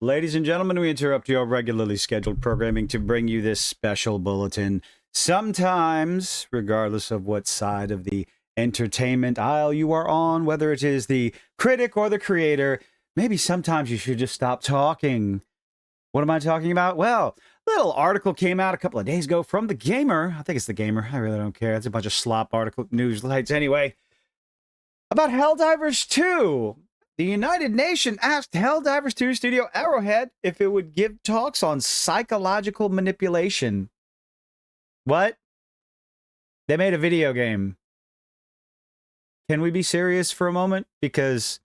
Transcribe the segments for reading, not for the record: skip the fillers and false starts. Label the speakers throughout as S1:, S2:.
S1: Ladies and gentlemen, we interrupt your regularly scheduled programming to bring you this special bulletin. Sometimes, regardless of what side of the entertainment aisle you are on, whether it is the critic or the creator, maybe sometimes you should just stop talking. What am I talking about? Well, a little article came out a couple of days ago from The Gamer. I think it's The Gamer. I really don't care. It's a bunch of slop article news sites anyway. About Helldivers 2. The United Nations asked Helldivers 2 studio Arrowhead if it would give talks on psychological manipulation. What? They made a video game. Can we be serious for a moment? Because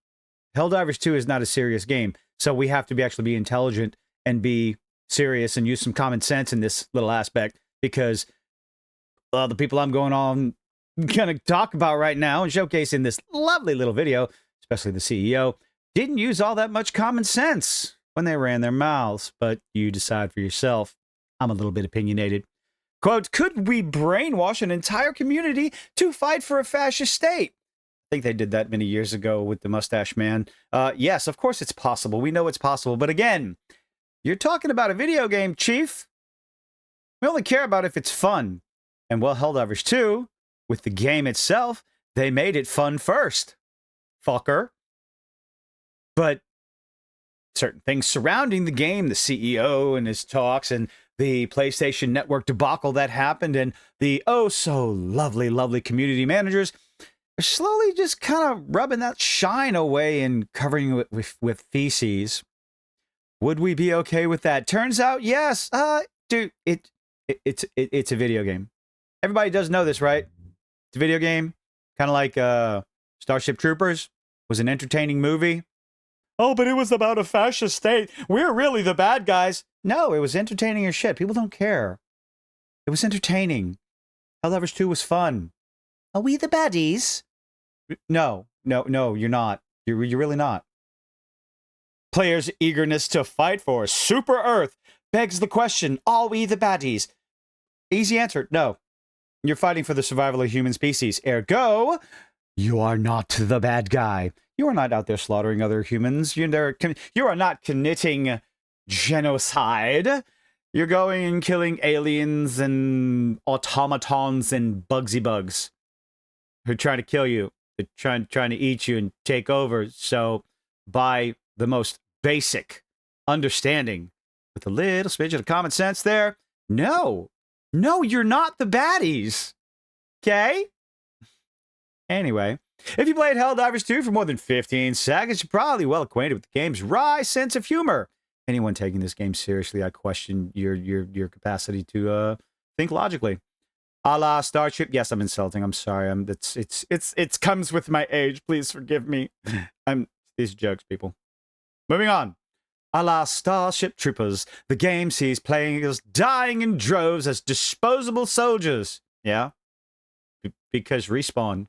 S1: Helldivers 2 is not a serious game. So we have to actually be intelligent and be serious and use some common sense in this little aspect. Because the people I'm going to talk about right now and showcase in this lovely little video, especially the CEO, didn't use all that much common sense when they ran their mouths, but you decide for yourself. I'm a little bit opinionated. Quote, could we brainwash an entire community to fight for a fascist state? I think they did that many years ago with the Mustache Man. Yes, of course it's possible. We know it's possible. But again, you're talking about a video game, Chief. We only care about if it's fun. And well, Helldivers 2, with the game itself, they made it fun first. Fucker. But certain things surrounding the game, the CEO and his talks and the PlayStation Network debacle that happened and the oh so lovely, lovely community managers are slowly just kind of rubbing that shine away and covering it with feces. Would we be okay with that? Turns out, yes. Dude, it's a video game. Everybody does know this, right? It's a video game. Kind of like Starship Troopers was an entertaining movie. Oh, but it was about a fascist state. We're really the bad guys. No, it was entertaining as shit. People don't care. It was entertaining. Helldivers 2 was fun. Are we the baddies? No, you're not. You're really not. Players' eagerness to fight for Super Earth begs the question, are we the baddies? Easy answer, no. You're fighting for the survival of human species. Ergo, you are not the bad guy. You are not out there slaughtering other humans. You are not committing genocide. You're going and killing aliens and automatons and bugsy bugs who are trying to kill you. They're trying to eat you and take over. So by the most basic understanding, with a little smidgen of common sense there, no, you're not the baddies. Okay? Anyway, if you played Helldivers 2 for more than 15 seconds, you're probably well acquainted with the game's wry sense of humor. Anyone taking this game seriously, I question your capacity to think logically. A la Starship. Yes, I'm insulting. I'm sorry. It comes with my age. Please forgive me. These jokes, people. Moving on. A la Starship Troopers, the game sees players dying in droves as disposable soldiers. Yeah? Because Respawn.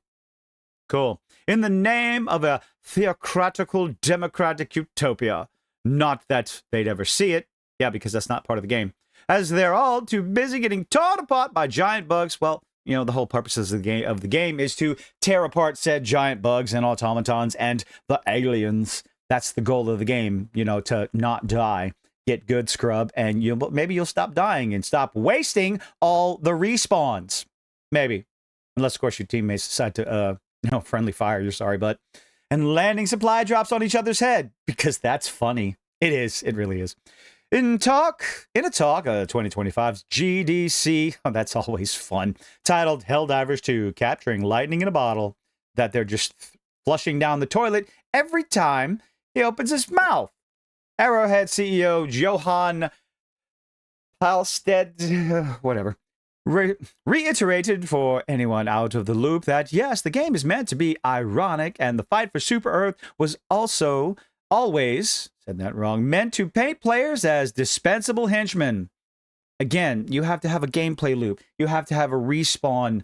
S1: Cool. In the name of a theocratical democratic utopia. Not that they'd ever see it. Yeah, because that's not part of the game. As they're all too busy getting torn apart by giant bugs. Well, the whole purpose of the game is to tear apart said giant bugs and automatons and the aliens. That's the goal of the game, to not die. Get good, scrub, and maybe you'll stop dying and stop wasting all the respawns. Maybe. Unless, of course, your teammates decide to, friendly fire, you're sorry, but... And landing supply drops on each other's head, because that's funny. It is. It really is. In a talk, 2025's GDC, that's always fun, titled Helldivers 2, Capturing Lightning in a Bottle, that they're just flushing down the toilet every time he opens his mouth. Arrowhead CEO Johan Palstead, whatever, reiterated for anyone out of the loop that, yes, the game is meant to be ironic, and the fight for Super Earth was also always, said that wrong, meant to paint players as dispensable henchmen. Again, you have to have a gameplay loop. You have to have a respawn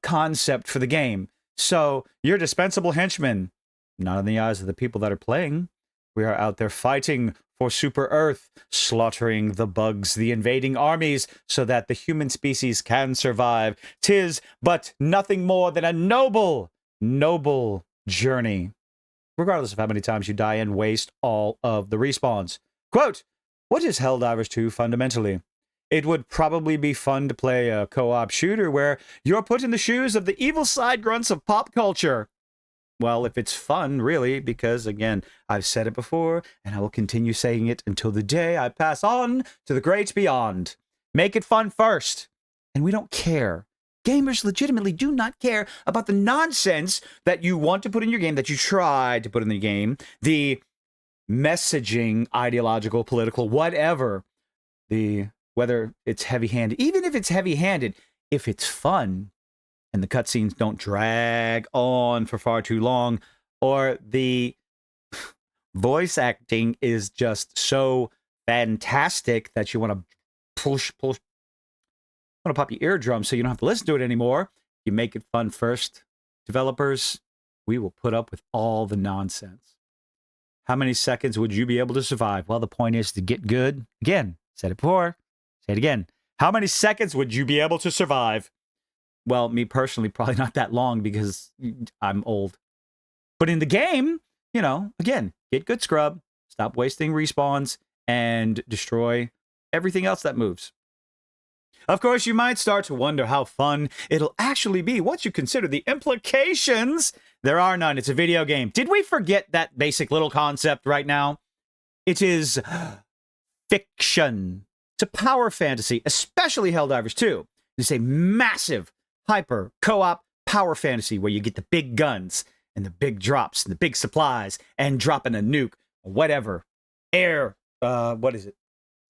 S1: concept for the game. So, you're dispensable henchmen. Not in the eyes of the people that are playing. We are out there fighting for Super Earth, slaughtering the bugs, the invading armies, so that the human species can survive. 'Tis but nothing more than a noble journey. Regardless of how many times you die and waste all of the respawns. Quote, what is Helldivers 2 fundamentally? It would probably be fun to play a co-op shooter where you're put in the shoes of the evil side grunts of pop culture. Well, if it's fun, really, because, again, I've said it before, and I will continue saying it until the day I pass on to the great beyond. Make it fun first. And we don't care. Gamers legitimately do not care about the nonsense that you want to put in your game, that you try to put in the game, the messaging, ideological, political, whatever, whether it's heavy-handed. Even if it's heavy-handed, if it's fun, and the cutscenes don't drag on for far too long, or the voice acting is just so fantastic that you want to want to pop your eardrums so you don't have to listen to it anymore. You make it fun first. Developers, we will put up with all the nonsense. How many seconds would you be able to survive? Well, the point is to get good. Again, said it before, say it again. How many seconds would you be able to survive? Well, me personally, probably not that long because I'm old. But in the game, you know, again, get good scrub, stop wasting respawns, and destroy everything else that moves. Of course, you might start to wonder how fun it'll actually be once you consider the implications. There are none. It's a video game. Did we forget that basic little concept right now? It is fiction. It's a power fantasy, especially Helldivers 2. It's a massive, hyper, co-op power fantasy where you get the big guns and the big drops and the big supplies and dropping a nuke or whatever. What is it?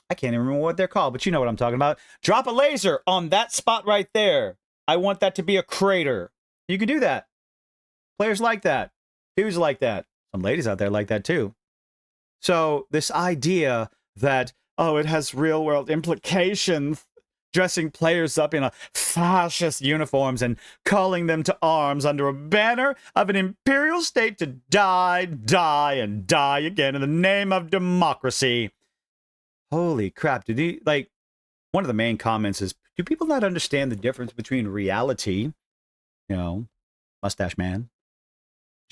S1: I can't even remember what they're called, but you know what I'm talking about. Drop a laser on that spot right there. I want that to be a crater. You can do that. Players like that. Dudes like that. Some ladies out there like that too. So this idea that, oh, it has real world implications, dressing players up in a fascist uniforms and calling them to arms under a banner of an imperial state to die, die, and die again in the name of democracy. Holy crap. One of the main comments is, do people not understand the difference between reality, you know, mustache man,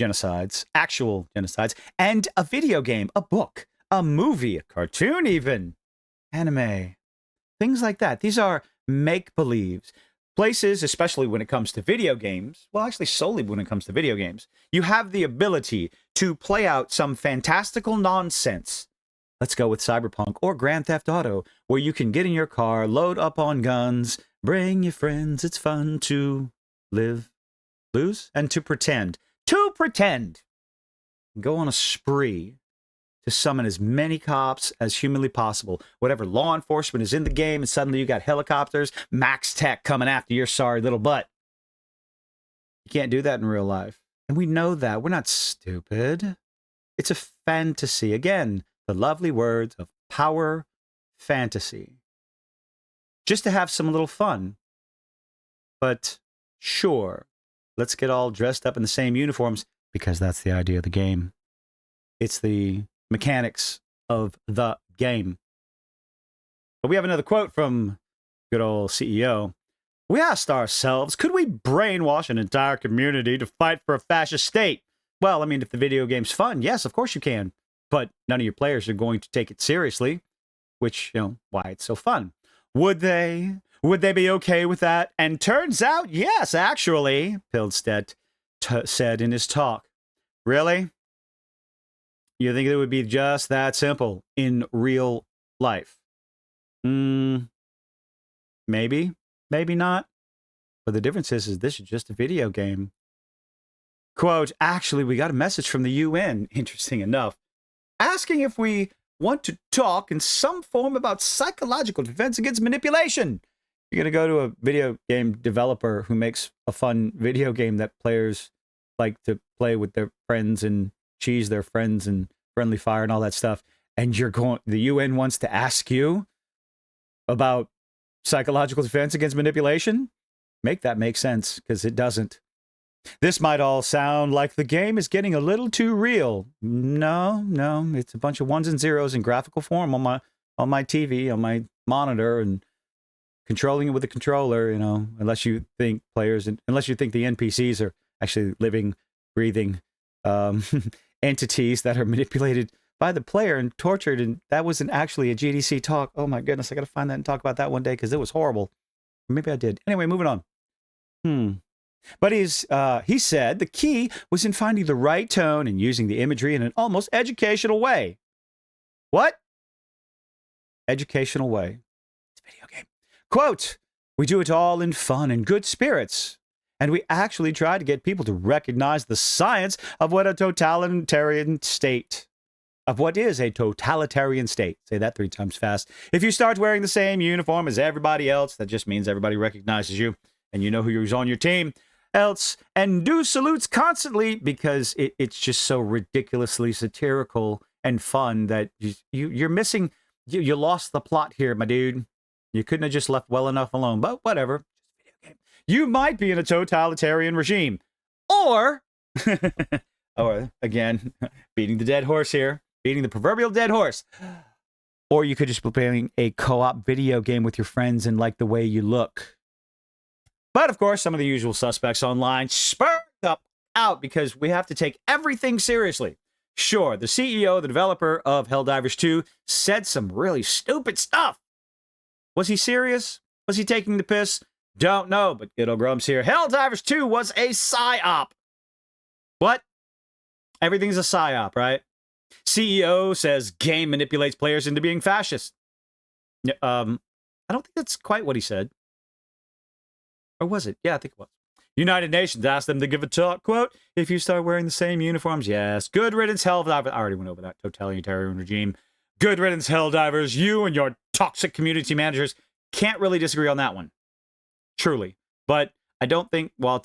S1: genocides, actual genocides, and a video game, a book, a movie, a cartoon even, anime, things like that. These are make-believes. Places, especially when it comes to video games, well, actually solely when it comes to video games, you have the ability to play out some fantastical nonsense. Let's go with Cyberpunk or Grand Theft Auto, where you can get in your car, load up on guns, bring your friends. It's fun to live, lose, and to pretend. To pretend. Go on a spree to summon as many cops as humanly possible. Whatever law enforcement is in the game, and suddenly you got helicopters, max tech coming after your sorry little butt. You can't do that in real life. And we know that. We're not stupid. It's a fantasy. Again, the lovely words of power fantasy. Just to have some little fun. But sure, let's get all dressed up in the same uniforms because that's the idea of the game. It's the mechanics of the game. But we have another quote from good old CEO. We asked ourselves, could we brainwash an entire community to fight for a fascist state? Well, I mean, if the video game's fun, yes, of course you can. But none of your players are going to take it seriously, which, you know, why it's so fun. Would they? Would they be okay with that? And turns out, yes, actually, Pildstedt said in his talk. Really? You think it would be just that simple in real life? Maybe, maybe not. But the difference is this is just a video game. Quote, actually, we got a message from the UN, interesting enough, asking if we want to talk in some form about psychological defense against manipulation. You're going to go to a video game developer who makes a fun video game that players like to play with their friends and cheese their friends and friendly fire and all that stuff. And the UN wants to ask you about psychological defense against manipulation? Make that make sense, because it doesn't. This might all sound like the game is getting a little too real. No, it's a bunch of ones and zeros in graphical form on my TV, on my monitor, and controlling it with a controller, you know, unless you think the NPCs are actually living, breathing entities that are manipulated by the player and tortured, and that wasn't actually a GDC talk. Oh my goodness, I got to find that and talk about that one day because it was horrible. Maybe I did. Anyway, moving on. But he said the key was in finding the right tone and using the imagery in an almost educational way. What? Educational way. It's a video game. Quote, we do it all in fun and good spirits. And we actually try to get people to recognize the science of what a totalitarian state. Of what is a totalitarian state. Say that 3 times fast. If you start wearing the same uniform as everybody else, that just means everybody recognizes you and you know who's on your team. Else, and do salutes constantly because it's just so ridiculously satirical and fun that you're missing. You lost the plot here, my dude. You couldn't have just left well enough alone, but whatever. You might be in a totalitarian regime. Or, again, beating the dead horse here. Beating the proverbial dead horse. Or you could just be playing a co-op video game with your friends and like the way you look. But, of course, some of the usual suspects online spurred up out because we have to take everything seriously. Sure, the CEO, the developer of Helldivers 2, said some really stupid stuff. Was he serious? Was he taking the piss? Don't know, but good old Grumps here. Helldivers 2 was a psyop. What? Everything's a psyop, right? CEO says game manipulates players into being fascist. I don't think that's quite what he said. Or was it? Yeah, I think it was. United Nations asked them to give a talk. Quote, if you start wearing the same uniforms, yes. Good riddance, Helldivers. I already went over that totalitarian regime. Good riddance, Helldivers. You and your toxic community managers can't really disagree on that one. Truly. But I don't think while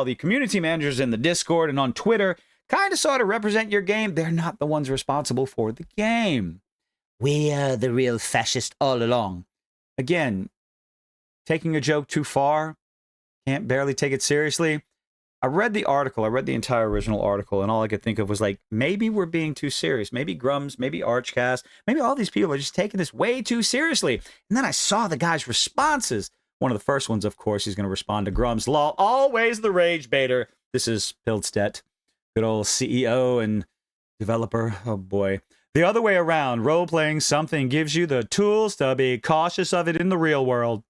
S1: the community managers in the Discord and on Twitter kind of sort of represent your game, they're not the ones responsible for the game. We are the real fascist all along. Again, taking a joke too far, can't barely take it seriously. I read the article, I read the entire original article, and all I could think of was like, maybe we're being too serious. Maybe Grums, maybe Archcast, maybe all these people are just taking this way too seriously. And then I saw the guy's responses. One of the first ones, of course, he's going to respond to Grums. Lol, always the rage baiter. This is Pildstedt, good old CEO and developer. Oh boy. The other way around, role-playing something gives you the tools to be cautious of it in the real world.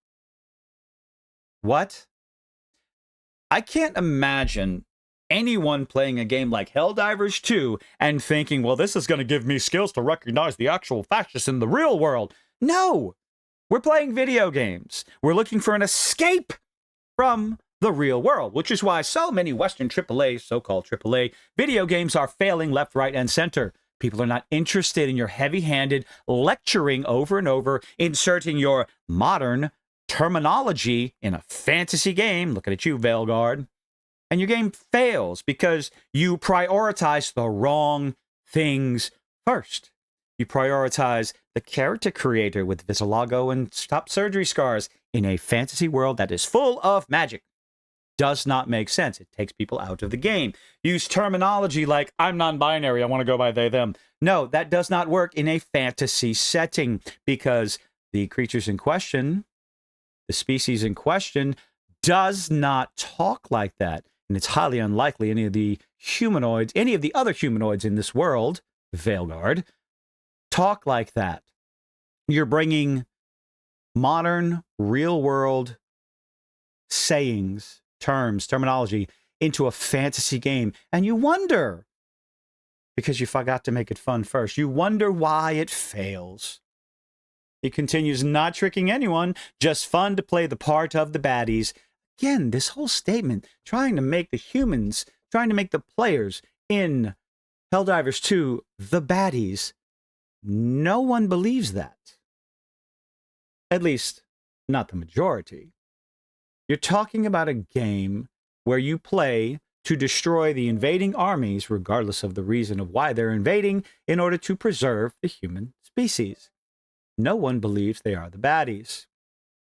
S1: What? I can't imagine anyone playing a game like Helldivers 2 and thinking, well, this is going to give me skills to recognize the actual fascists in the real world. No! We're playing video games. We're looking for an escape from the real world, which is why so many Western AAA, so-called AAA, video games are failing left, right, and center. People are not interested in your heavy-handed lecturing over and over, inserting your modern terminology in a fantasy game. Looking at you, Veilguard. And your game fails because you prioritize the wrong things first. You prioritize the character creator with vitiligo and top surgery scars in a fantasy world that is full of magic. Does not make sense. It takes people out of the game. Use terminology like, I'm non-binary, I want to go by they, them. No, that does not work in a fantasy setting because the creatures in question, the species in question, does not talk like that. And it's highly unlikely any of the humanoids, any of the other humanoids in this world, Veilguard, talk like that. You're bringing modern, real-world sayings, terms, terminology into a fantasy game. And you wonder, because you forgot to make it fun first, you wonder why it fails. He continues, not tricking anyone, just fun to play the part of the baddies. Again, this whole statement, trying to make the humans, trying to make the players in Helldivers 2 the baddies. No one believes that. At least, not the majority. You're talking about a game where you play to destroy the invading armies, regardless of the reason of why they're invading, in order to preserve the human species. No one believes they are the baddies.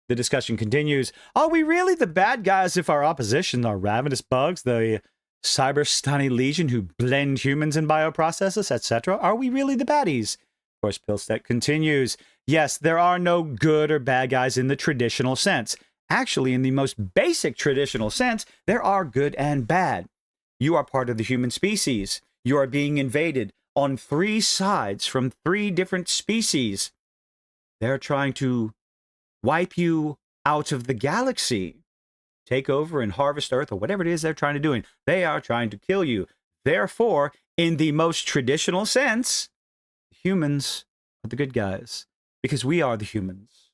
S1: The discussion continues. Are we really the bad guys if our opposition are ravenous bugs, the cyber-stunny legion who blend humans and bioprocesses, etc.? Are we really the baddies? Of course, Pillstedt continues. Yes, there are no good or bad guys in the traditional sense. Actually, in the most basic traditional sense, there are good and bad. You are part of the human species. You are being invaded. on 3 sides from 3 different species. They're trying to wipe you out of the galaxy, take over and harvest Earth, or whatever it is they're trying to do. They are trying to kill you. Therefore, in the most traditional sense, humans are the good guys, because we are the humans.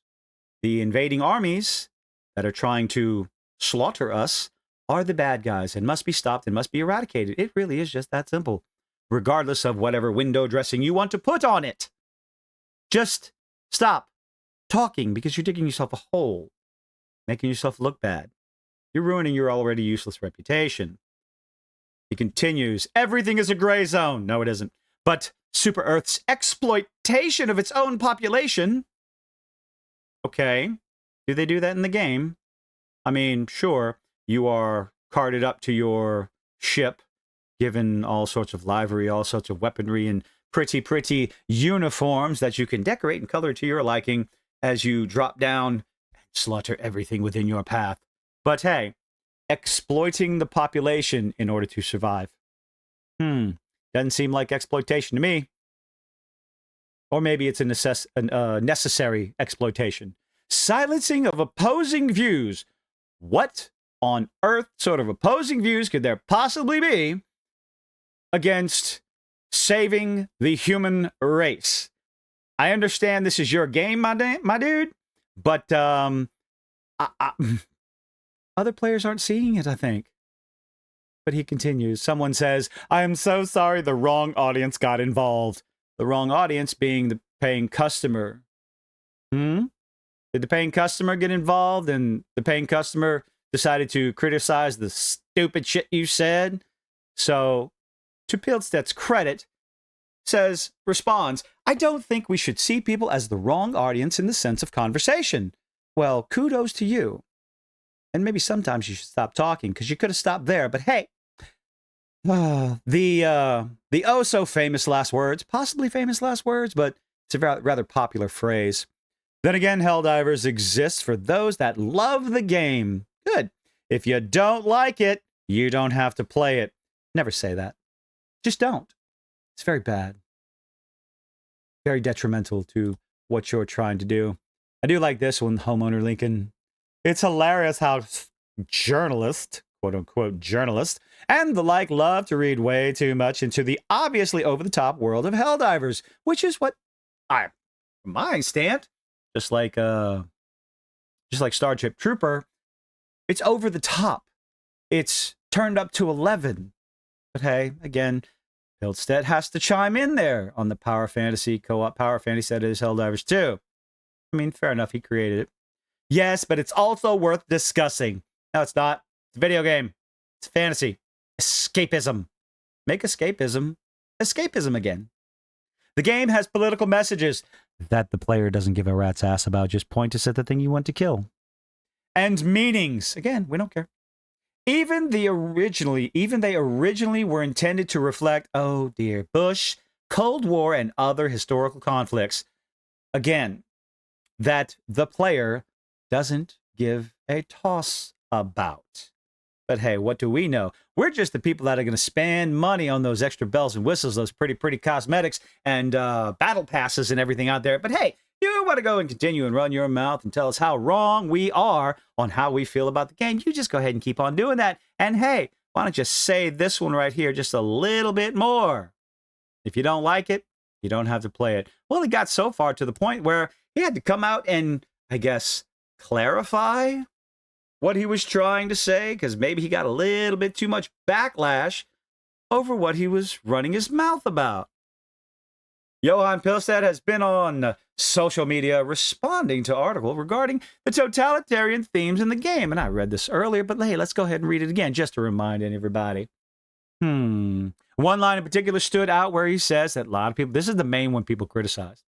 S1: The invading armies that are trying to slaughter us are the bad guys and must be stopped and must be eradicated. It really is just that simple, regardless of whatever window dressing you want to put on it. Just stop talking, because you're digging yourself a hole, making yourself look bad. You're ruining your already useless reputation. He continues, everything is a gray zone. No, it isn't. But Super Earth's exploitation of its own population. Okay. Do they do that in the game? I mean, sure, you are carted up to your ship, given all sorts of livery, all sorts of weaponry, and pretty uniforms that you can decorate and color to your liking as you drop down and slaughter everything within your path. But hey, exploiting the population in order to survive. Doesn't seem like exploitation to me. Or maybe it's a necessary exploitation. Silencing of opposing views. What on earth sort of opposing views could there possibly be against saving the human race? I understand this is your game, my dude, but other players aren't seeing it, I think. But he continues. Someone says, I am so sorry the wrong audience got involved. The wrong audience being the paying customer. Did the paying customer get involved and the paying customer decided to criticize the stupid shit you said? So, to Pilstedt's credit, responds, I don't think we should see people as the wrong audience in the sense of conversation. Well, kudos to you. And maybe sometimes you should stop talking, because you could have stopped there. But hey, the oh so famous last words, possibly famous last words, but it's a rather popular phrase. Then again, Helldivers exists for those that love the game. Good. If you don't like it, you don't have to play it. Never say that. Just don't. It's very bad. Very detrimental to what you're trying to do. I do like this one, Homeowner Lincoln. It's hilarious how journalists, quote-unquote journalists, and the like love to read way too much into the obviously over-the-top world of Helldivers, which is what from my stand, just like Starship Trooper, it's over the top. It's turned up to 11. But hey, again, Pilstedt has to chime in there on the Power Fantasy co-op Power Fantasy that is Helldivers 2. I mean, fair enough, he created it. Yes, but it's also worth discussing. No, it's not. It's a video game. It's fantasy. Escapism. Make escapism again. The game has political messages that the player doesn't give a rat's ass about. Just point us at the thing you want to kill. And meanings. Again, we don't care. Even they originally were intended to reflect, oh dear, Bush, Cold War, and other historical conflicts. Again, that the player doesn't give a toss about. But hey, what do we know? We're just the people that are going to spend money on those extra bells and whistles, those pretty cosmetics and battle passes and everything out there. But hey, you want to go and continue and run your mouth and tell us how wrong we are on how we feel about the game, you just go ahead and keep on doing that. And hey, why don't you say this one right here just a little bit more? If you don't like it, you don't have to play it. Well, it got so far to the point where he had to come out and, I guess, clarify what he was trying to say, because maybe he got a little bit too much backlash over what he was running his mouth about. Johan Pilstedt has been on social media responding to article regarding the totalitarian themes in the game. And I read this earlier, but hey, let's go ahead and read it again just to remind everybody. One line in particular stood out where he says that a lot of people, this is the main one people criticize.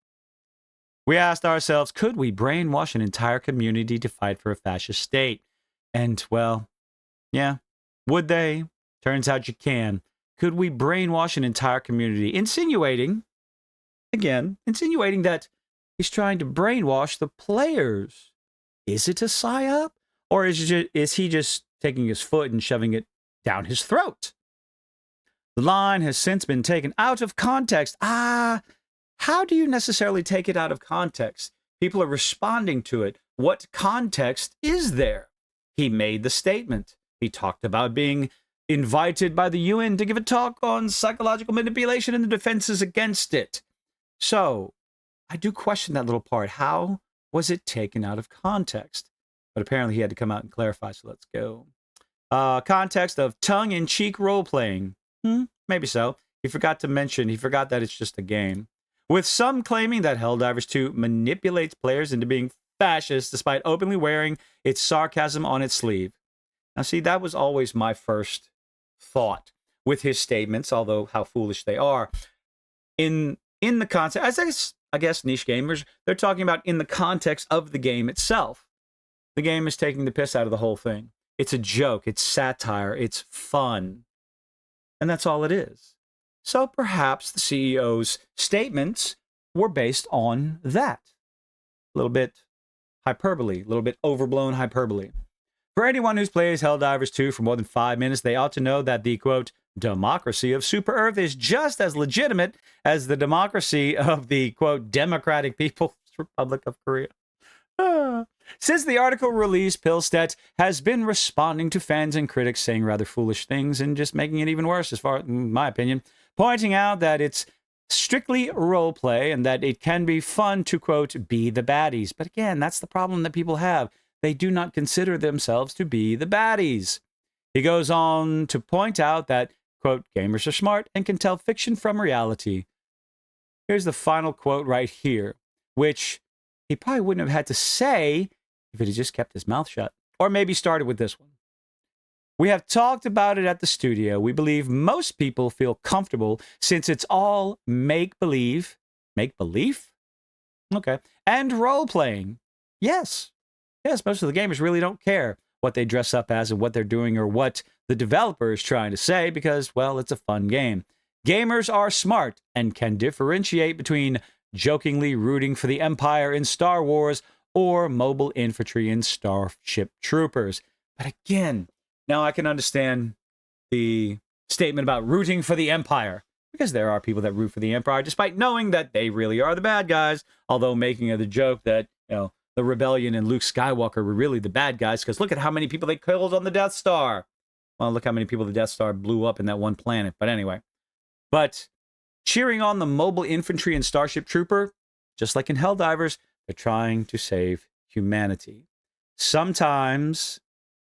S1: We asked ourselves, could we brainwash an entire community to fight for a fascist state? And, well, yeah, would they? Turns out you can. Could we brainwash an entire community? Insinuating that he's trying to brainwash the players. Is it a psyop? Or is he just taking his foot and shoving it down his throat? The line has since been taken out of context. How do you necessarily take it out of context? People are responding to it. What context is there? He made the statement. He talked about being invited by the UN to give a talk on psychological manipulation and the defenses against it. So, I do question that little part. How was it taken out of context? But apparently he had to come out and clarify, so let's go. Context of tongue-in-cheek role-playing. Maybe so. He forgot that it's just a game. With some claiming that Helldivers 2 manipulates players into being fascist despite openly wearing its sarcasm on its sleeve. Now, see, that was always my first thought with his statements, although how foolish they are. In the context, I guess niche gamers, they're talking about in the context of the game itself. The game is taking the piss out of the whole thing. It's a joke. It's satire. It's fun. And that's all it is. So perhaps the CEO's statements were based on that. A little bit hyperbole, a little bit overblown hyperbole. For anyone who's played Helldivers 2 for more than 5 minutes, they ought to know that the, quote, democracy of Super Earth is just as legitimate as the democracy of the, quote, Democratic People's Republic of Korea. Since the article release, Pilstedt has been responding to fans and critics saying rather foolish things and just making it even worse, as far as my opinion, pointing out that it's strictly role play and that it can be fun to, quote, be the baddies. But again, that's the problem that people have. They do not consider themselves to be the baddies. He goes on to point out that, quote, gamers are smart and can tell fiction from reality. Here's the final quote right here, which he probably wouldn't have had to say if it had just kept his mouth shut. Or maybe started with this one. We have talked about it at the studio. We believe most people feel comfortable since it's all make-believe. Make-believe? Okay. And role-playing. Yes. Yes, most of the gamers really don't care what they dress up as and what they're doing or what the developer is trying to say because, well, it's a fun game. Gamers are smart and can differentiate between jokingly rooting for the Empire in Star Wars or mobile infantry in Starship Troopers. But again, now I can understand the statement about rooting for the Empire, because there are people that root for the Empire despite knowing that they really are the bad guys, although making the joke that, the Rebellion and Luke Skywalker were really the bad guys, because look at how many people they killed on the Death Star. Well, look how many people the Death Star blew up in that one planet. But anyway. But cheering on the mobile infantry and Starship Trooper, just like in Helldivers, they're trying to save humanity. Sometimes,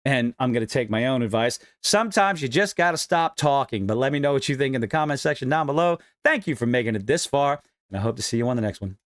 S1: and I'm going to take my own advice, sometimes you just got to stop talking. But let me know what you think in the comment section down below. Thank you for making it this far, and I hope to see you on the next one.